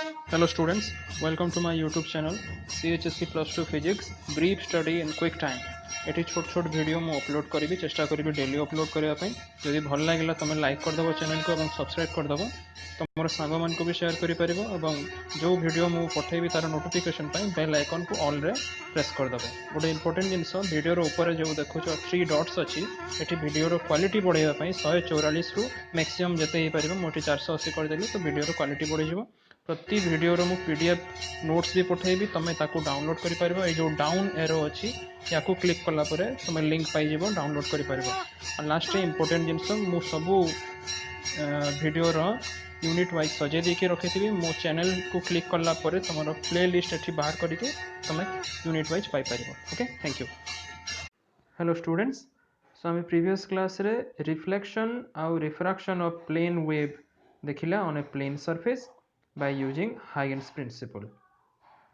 Hello students, welcome to my YouTube channel CHSC Plus 2 Physics Brief Study in Quick Time। Eighty छोट छोट video मु upload करी चेष्टा करी डेली अपलोड करने जदि भल लगे तुम लाइक करदेव चैनल को और सब्सक्राइब करदेव तुम सांग मान को भी शेयर कर जो वीडियो मु पठेबी तार नोटिफिकेशन बेल आइकन को ऑल रे प्रेस करदेव। गोटे इंपोर्टेंट जिनस वीडियो ऊपर जो देखो 3 डॉट्स अच्छी ये वीडियो क्वालिटी बढ़ाई 144 रु मैक्सिमम जिते हो पार मुझे 480 करदेली तो वीडियो क्वालिटी बढ़ प्रति वीडियो मु पीडीएफ नोट्स भी पठेबी तुम ताकू डाउनलोड कर पार जो डाउन एरो अच्छी या क्लिक कलापर तुम लिंक पाइज डाउनलोड कर लास्ट इंपोर्टेंट जिनस मु सबू वीडियो यूनिट वाइज सजे देके रखी मो चैनल को क्लिक कलापर तुम प्ले लिस्ट ये बाहर करके तुम यूनिट वाइज पाइपर। Okay, thank you. Hello students, so आम प्रीवियस क्लास रे रिफ्लेक्शन आउ रिफ्रैक्शन ऑफ प्लेन वेव देखिला on a plane surface by using Huygens principle।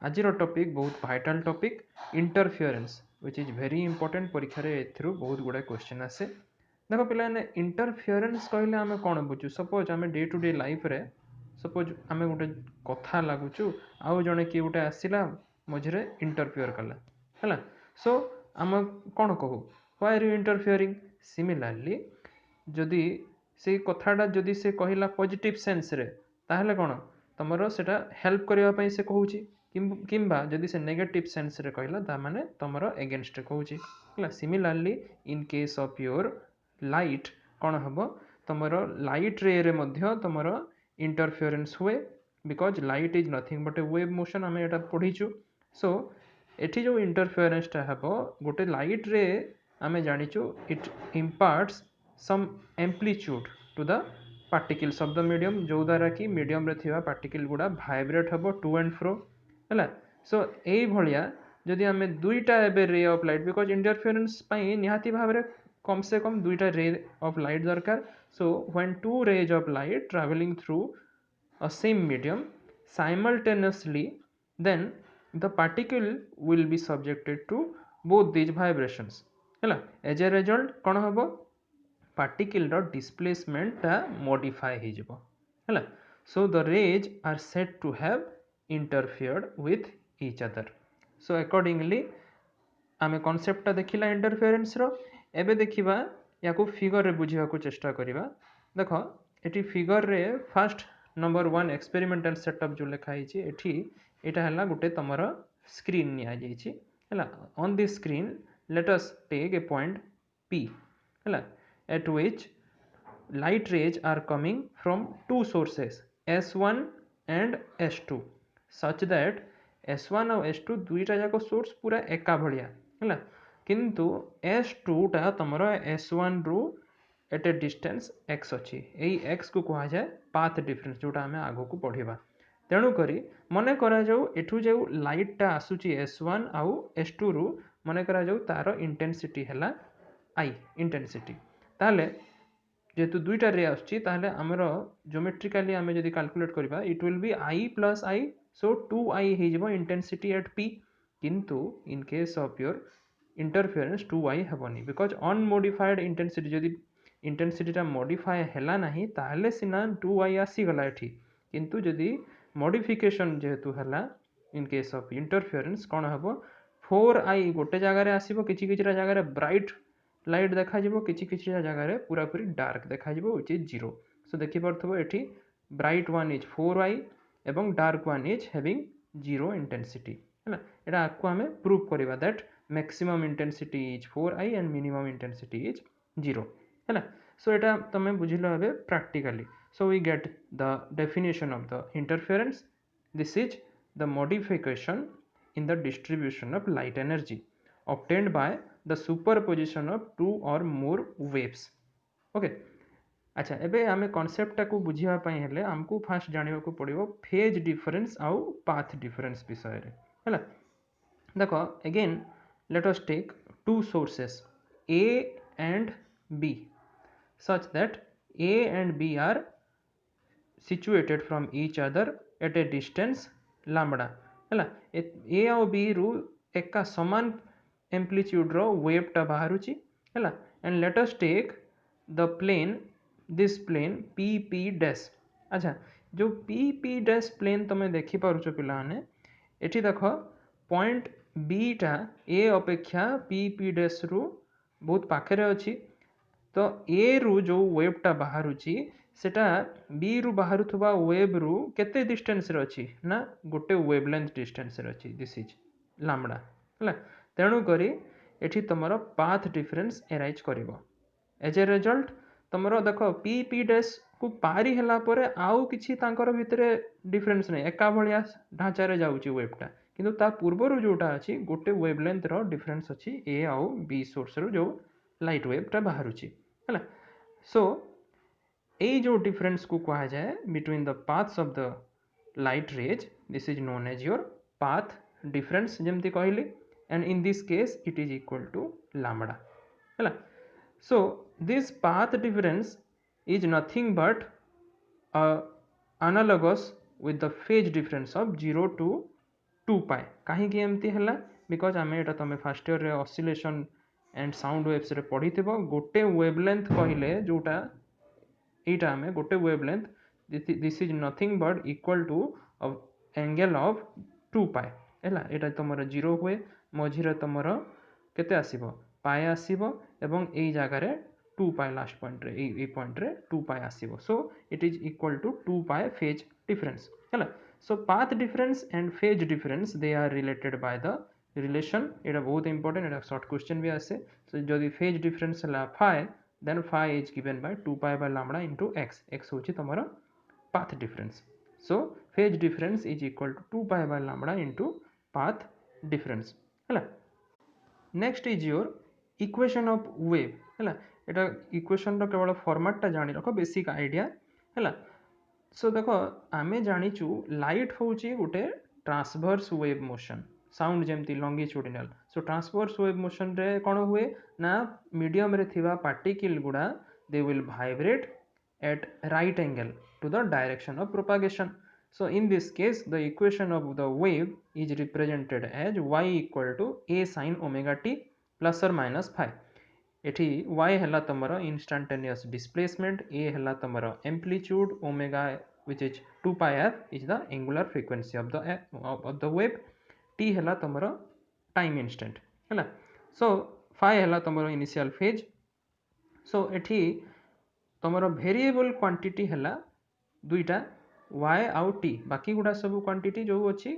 आज टॉपिक बहुत vital topic interference which is very important। परीक्षा रे एथरू बहुत गुड़ा क्वेश्चन आसे। देखो पिलाने इंटरफेरेंस कहले आमे कोन बुझु। सपोज आमे डे टू डे लाइफ रे सपोज आमे गोटे कथा लागुचु आउ जने कि गोटे आसिला मझरे इंटरफेयर कला हैला, सो आमे कोन कहू why are you interfering. Similarly जदि से कथाटा जदि से कहिला पॉजिटिव सेंस रे ताहले कोन तुमर सेटा हेल्प करने से कहूँ किंबा जदि से नेगेटिव सेंस रे कहला ता माने तुमर एगेंस्ट कहूँ। Similarly in case of your light कौन हम तुमर लाइट रे रे मध्य तुमर इंटरफेरेंस हुए because light is nothing but A wave motion आम एटा पढ़ीचु। सो एठी जो इंटरफेरेंसटा हम गोटे लाइट रे आम जानीचु it imparts some amplitude to the particles of the medium जो द्वारा कि मीडियम रे थिवा पार्टिकल गुड़ा भाइब्रेट हम टू एंड फ्रो है। सो यही भाया जदि आम दुईटा एबे रे ऑफ लाइट बिकॉज इंटरफेरेंस निहाती भाव में कम से कम दुईटा रे ऑफ लाइट दरकार। So when two rays of light travelling through a same medium simultaneously then the particle will be subjected to both these vibrations है। एज ए रिजल्ट कौन हम पार्टिकल डिस्प्लेसमेंट टा मॉडिफाई हो जिवो है। So the rays are said to have interfered with each other. So accordingly आमे कॉन्सेप्टटा देखिला इंटरफेरेंस रो। एबे देखिबा याकू फिगर रे बुझिया को चेष्टा करिबा। देखो एटी फिगर रे फर्स्ट नंबर 1 एक्सपेरिमेंटल सेटअप जो लिखा है एठी एटा हला गुटे तमरो स्क्रीन निया जाईची हला। On this screen let us take a point P हला at which light rays are coming from two sources S1 and S2 such that S1 और S2 दुईटा जाक सोर्स पूरा एका भलिया है किंतु S2 टा तमरो S1 रु एट ए डिस्टेंस x अच्छी यही x को कहा जाए पाथ डिफरेंस जोटा आम आग को पढ़ा। तेणुक मन करा जाऊ एठू जो लाइटटा आसूची S1 आउ S2 रु मन करा जाऊ तार इंटेंसिटी है I इंटेंसिटी ताले जेहेतु दुईटा रे आमर ज्योमेट्रिकली आम जब कैलकुलेट करवा it will be I plus I। So 2I हो इंटेंसिटी एट P किंतु in case of your interference 2I हेबनी बिकॉज अनमोडिफाइड इंटेंसिटी जदि इंटेंसिटीटा मॉडिफाई हैला नहीं ताहले सिना 2I आसीगला एठी किंतु जदि मॉडिफिकेशन जेहेतु हैला इन केस ऑफ इंटरफेरेंस कौन हम 4I गोटे जगार आसो कि जगार ब्राइट लाइट देखा कि जगह पूरा पूरी डार्क देखा विच इज 0। सो देखिपो ये ब्राइट वन इज 4I एवं dark one is having 0 intensity है। यहाँ आपको आम प्रूव करवा that maximum intensity is 4I and minimum intensity is 0 है। सो यहाँ तुम बुझल ए practically. So we get the definition of the interference. This is the modification in the distribution of light energy obtained by the superposition of two or more waves। Okay, अच्छा एबे आमे concept को बुझिया पई हेले हमको फास्ट जानिबा को पड़िबो फेज डिफरेंस आउ पाथ डिफरेंस विषय रे हैला। देखो again let us take two sources A and B such that A and B are situated from each other at a distance lambda हैला। A और B रु एका समान एम्प्लीट्यूड रो वेवटा बाहरुची हैला। And let us take the plane this plane PP dash. अच्छा जो पी डैश प्लेन तुम देखिपुच पाने एठी देख पॉइंट बी टा ए अपेक्षा पी डैश रु बहुत पाखे अच्छी तो ए रु जो वेवटा बाहर सेटा बी रु बाहर वेव रु केते डिस्टेंस रे अच्छी ना गोटे वेवलेंथ डिस्टेंस रे अच्छी दिस इज लामडा है तेणु करी एठी तुमर पाथ डिफरेंस एराइज करिवो एज ए रिजल्ट तुमर देख पी डैश को पारी हला परे आउ किछि तांकर भितरे डिफरेंस नहीं एका भलिया ढांचा रे जाउची वेवटा किंतु ता पूर्वरु जोटा अछि गोटे वेवलेंथ रो डिफरेंस अछि ए आउ बी सोर्स रो जो लाइट वेवटा बाहरुची है सो ए जो डिफरेंस को कहा जाए between the paths of the light rays this is known as your path difference जेमती कहली and in this case it is equal to lambda है so this path difference is nothing but analogous with the phase difference of 0 to 2 pi कहीं एमती है because आम एटा तुम first year रे oscillation and sound waves रे पढ़ी थी गोटे वेवलेंथ कहले जोटा यहाँ आम गोटे wavelength this is nothing but equal to angle of 2 pi है यहाँ तुम 0 हुए मझीरे तुम केते आसीबो पाए आसीबो एवं एई जगार 2 पाए लास्ट पॉइंट रे ए पॉइंट रे 2 पाए आसीबो so it is equal to 2 pi phase difference है so path difference and phase difference they are related by the relation एटा बहुत इंपोर्टेंट एटा शॉर्ट क्वेश्चन भी आसे सो जदि फेज डिफरेंस है फाए then phi is given by 2 pi by lambda into x होची तमरा path difference so phase difference is equal to 2 pi by lambda into path difference है next is your equation of wave है एटा equation रो केवल format टा जानि रखो basic idea है सो देखो आमे जानिचु लाइट होची गोटे ट्रांसवर्स वेव मोशन साउंड जेमती longitudinal so transverse wave motion रे कौन हुए ना मीडियम रे थिबा पार्टिकल गुड़ा they will vibrate at right angle to the direction of propagation so in this case the equation of the wave is represented as y equal to a sin omega t plus or minus phi एठी y हला तमरो instantaneous displacement a हला तमरो amplitude omega which is 2 pi f is the angular frequency of the wave t हला तमरो time instant है सो phi हला तमरो initial phase so एठी तमरो variable quantity हला दुईटा y आउ t बाकी गुडा सब क्वांटिटी जो अच्छी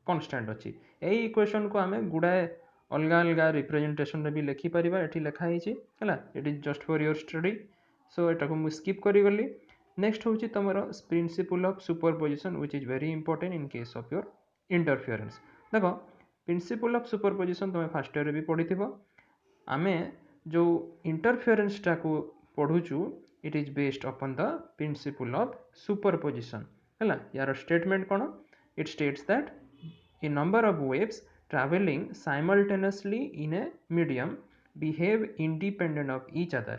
कांस्टेंट अच्छी यही इक्वेशन को आम गुड़ाए अलग अलग रिप्रेजेंटेशन रे भी लिखि परिबा एठी लिखा हिची हला it is just for your study so एटा को मु स्किप करि गली नेक्स्ट होची तमरो principle of superposition which is very important in case of your interference देखो प्रिंसिपल ऑफ सुपरपोजिशन तुम फर्स्ट ईयर भी पढ़ी थी आमे जो इंटरफेरेंस टा को पढ़ुचु it is based upon the principle of superposition है यार स्टेटमेंट कौन it states that a number of waves traveling simultaneously in a medium behave independent of each other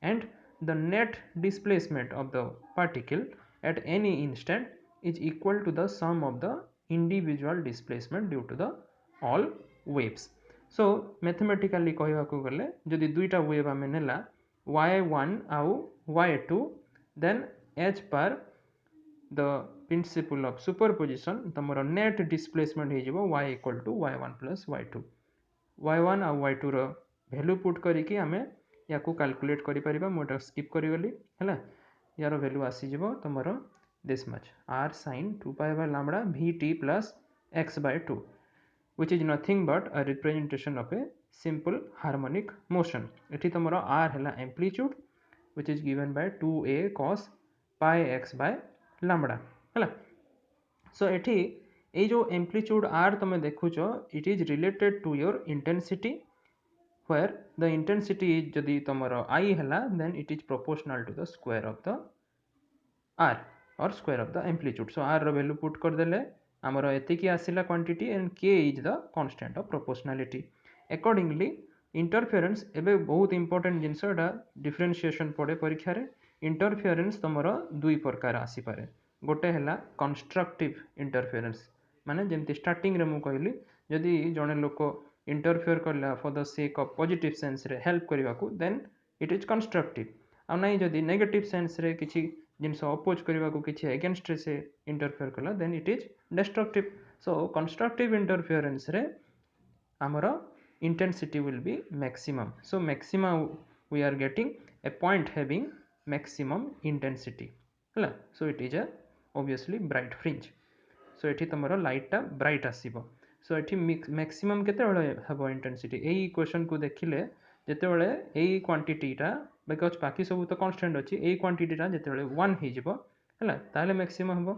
and the net displacement of the particle at any instant is equal to the sum of the individual displacement due to the all waves so mathematically कहवाकू गले जदि दुईटा wave आमे नेला y1 आउ y2 then h पर the principle of superposition तमरो net displacement हे जिवो y equal to y1 plus y2 y1 uh y2 row value put करिकि आमे याकू calculate करि परिबा मोटा स्किप करि गली हैला यार वैल्यू आसी जिवो तमरो this much r sin 2 pi by lambda vt plus x by 2 which is nothing but a representation of a simple harmonic motion एठी तमरो r हैला amplitude which is given by 2a cos pi x by lambda है so एठी ए जो amplitude आर तुम देखुच it is related to your intensity where the intensity is जदि तुमर आई है then it is proportional to the square of the r or square of the amplitude so r रो वैल्यू पुट कर देले हमर एतिकी आसिला quantity and k is the constant of proportionality accordingly interference एबे बहुत इंपोर्टेंट जिनस एटा डिफरेंशिएशन पड़े परीक्षा रे इंटरफेरेंस तुमर दुई प्रकार आसी पारे गोटे हैला कंस्ट्रक्टिव इंटरफेरेंस माने जेमती स्टार्टिंग रे मु कहली जदि जने लोक इंटरफेयर करला for the sake of positive sense रे हेल्प करबा को देन इट इज कंस्ट्रक्टिव आ नहीं जदि नेगेटिव सेंस रे किछि जिनस अपोज करने को किसी एगेन्स्ट से इंटरफेयर कला then it is destructive. So constructive interference रे आमर intensity will be maximum. So maxima we are getting a point having maximum intensity ହେଲା. So it is a obviously bright fringe. So ଏଠି ତମର ଲାଇଟଟା bright ଆସିବ. Show ଏଠି maximum କେତେବେଳେ ହେବ intensity ଏଇ ଇକ୍ୱେସନ୍କୁ ଦେଖିଲେ ଯେତେବେଳେ ଏଇ କ୍ୱାଣ୍ଟିଟିଟା ବିକଜ୍ ବାକି ସବୁ ତ କନଷ୍ଟାଣ୍ଟ ଅଛି ଏଇ କ୍ୱାଣ୍ଟିଟିଟା ଯେତେବେଳେ 1 ହେଇଯିବ ହେଲା ତାହେଲେ ମ୍ୟାକ୍ସିମମ୍ ହେବ.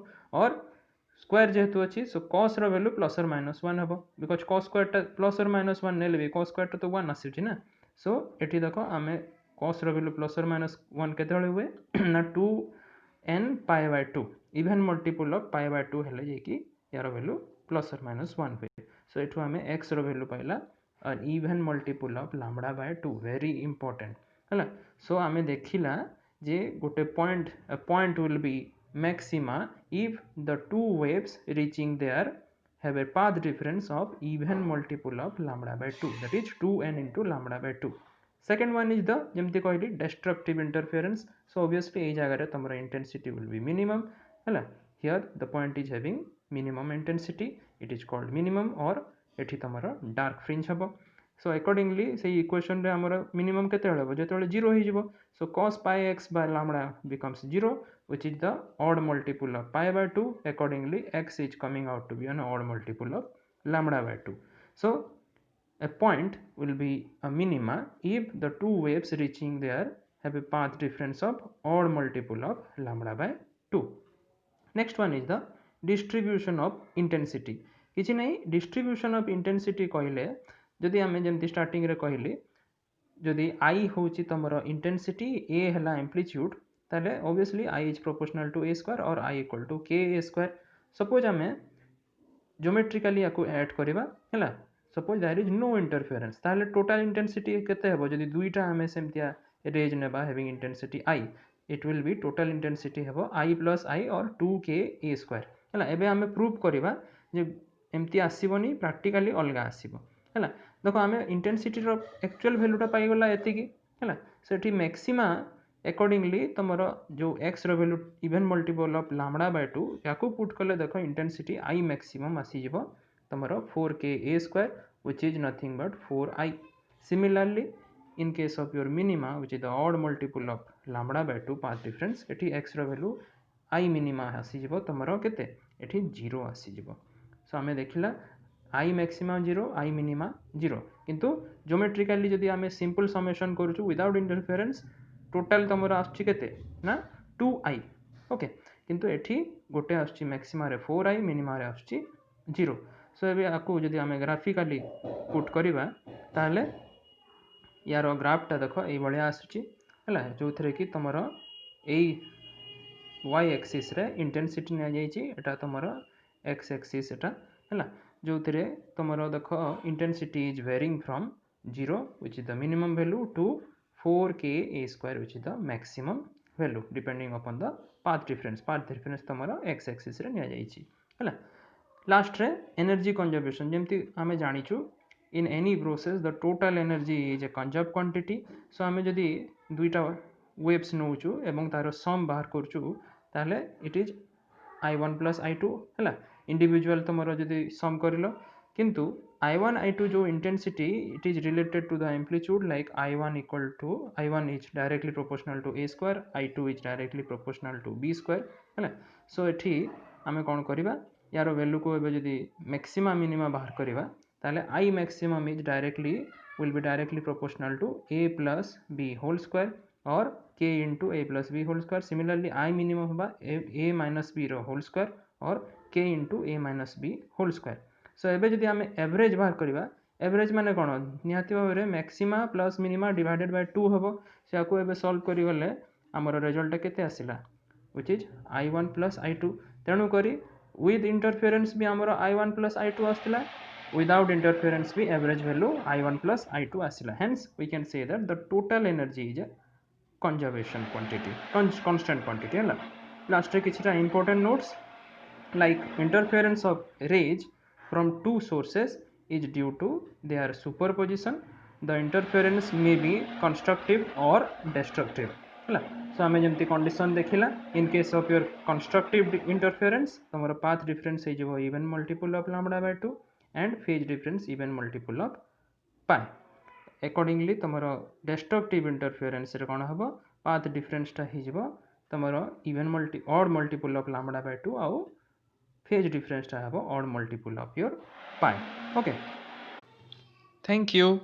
ଅର୍ स्क्वायर जेहेतु अच्छी सो कॉस वैल्यू प्लस और माइनस 1 हम बिकज कॉस स्क्वायर प्लस और माइनस 1 नेले भी कॉस स्क्वायर तो 1 आसी ना. सो एठी देख आम कॉस वैल्यू प्लस और माइनस 1 केते हुए ना 2n pi by 2 even multiple of pi by 2 हेले जेकी यार वैल्यू प्लस और माइनस 1 हुए. सो एठू आम एक्स वैल्यू पाइला और even multiple of lambda by 2 very important है. सो आम देखिला जे गोटे point will be maxima if the two waves reaching there have a path difference of even multiple of lambda by 2, that is 2n into lambda by 2. Second one is the jemti कहली destructive interference. So obviously ei jagare tamara intensity will be minimum hala. Here the point is having minimum intensity, it is called minimum or ethi tamara dark fringe habo. So accordingly से equation रे हमर minimum केते हबो जेतेबेले 0 हो जिवो. So cos pi x by lambda becomes 0 which is the odd multiple of pi by 2. Accordingly x is coming out to be an odd multiple of lambda by 2. So a point will be a minima if the two waves reaching there have a path difference of odd multiple of lambda by 2. Next one is the distribution of intensity. किछि नै distribution of intensity कहले जदि आम जमी starting रे कहली जदि आई हूँ तुम इंटेंसिटी ए है एम्प्लीट्यूड ताले obviously I is proportional to A square और I equal to K A square. Suppose आम ज्योमेट्रिकली या ऐड करवा है suppose there is no interference ताले टोटल इंटेंसिटी केते हेबो जदि दुईटा आम सेमतिया रेज नेबा having intensity I it will be total intensity हेबो आई प्लस आई और 2k ए स्क्वायर है. एबे आम प्रूव करवा जे एमती आसबनी प्राक्टिकली अलग आसब है. देख आम इंटेंसिटी एक्चुअल भैल्यूटा पाईगला एति है. से मैक्सिमा अकॉर्डिंगली तुम जो x value even multiple of lambda by 2 या पुट कले देख इंटेंसिटी आई मैक्सिमम आसीज तुम 4k A square which is nothing but 4i. Similarly in case of your minima which is the odd multiple of lambda by 2 path difference एटी X value I minima आसीज तुम केते eighty 0 आसीज. सो आम देखला I maximum 0 I minima 0 किंतु geometrically जदि आम simple summation करूँ विदाउट इंटरफेरेंस टोटाल तुम आसते ना 2i. ओके किंतु एठी गोटे आसची मैक्सिमा रे 4i मिनिमा रे आसची 0. सो एबे आकु जदि आम ग्राफिकली पुट करवा ताले यार ग्राफटा देख ये भाया आसुची है जो थे कि तुम y एक्सिस रे इंटेंसिटी नि जाइए एटा तुम x एक्सिस एटा है जो थे तुम देख intensity is varying from 0 which is the minimum value to 4k a square which is the maximum value depending upon the path difference तुम x एक्सिस रे नि जाइए है. लास्ट रे एनर्जी कंजर्वेशन जमती आम जानीचु in any process the total energy is a conserved quantity. so आम जदि दुईटा वेव्स नौचु एवं तार सम बाहर करचु ताले it is i1 plus i2 है. इंडिविजुअल तुम जदि सम कर किंतु i1 i2 जो intensity it is related to the amplitude like i1 equal to i1 is directly proportional to a square i2 is directly proportional to b square है. So एठी आम कौन करवा यार वैल्यू को एबे जदि मैक्सिमा मिनिमा बाहर करवा ताले i maximum is will be directly proportional to a plus b whole square or k into a plus b whole square. Similarly I minimum होगा a minus b row whole square और k into a minus b whole square. So एबे जदि आमे average बाहर करवा average माने कोन निहाती भाबरे maxima plus minima divided by 2 हबो. से आको एबे सॉल्व करि गले हमर रिजल्ट केते आसिला which is i1 plus i2. तेणु करी with interference भी हमर i1 plus i2 आस्तिला without interference भी average value i1 plus i2 आसिला. Hence we can say that the total energy is a conservation quantity constant quantity है. Last रे किछटा important notes like interference of rays from two sources is due to their superposition. The interference may be constructive or destructive है. So आम जमी condition देखला in case of your constructive interference तुम path difference हो even multiple of lambda by 2 and phase difference even multiple of pi accordingly तुम destructive interference कौन हम path डिफरेंसटा हो तुम even odd multiple of lambda by 2 आउ फेज डिफरेंसटा हम odd multiple of your pi okay thank you.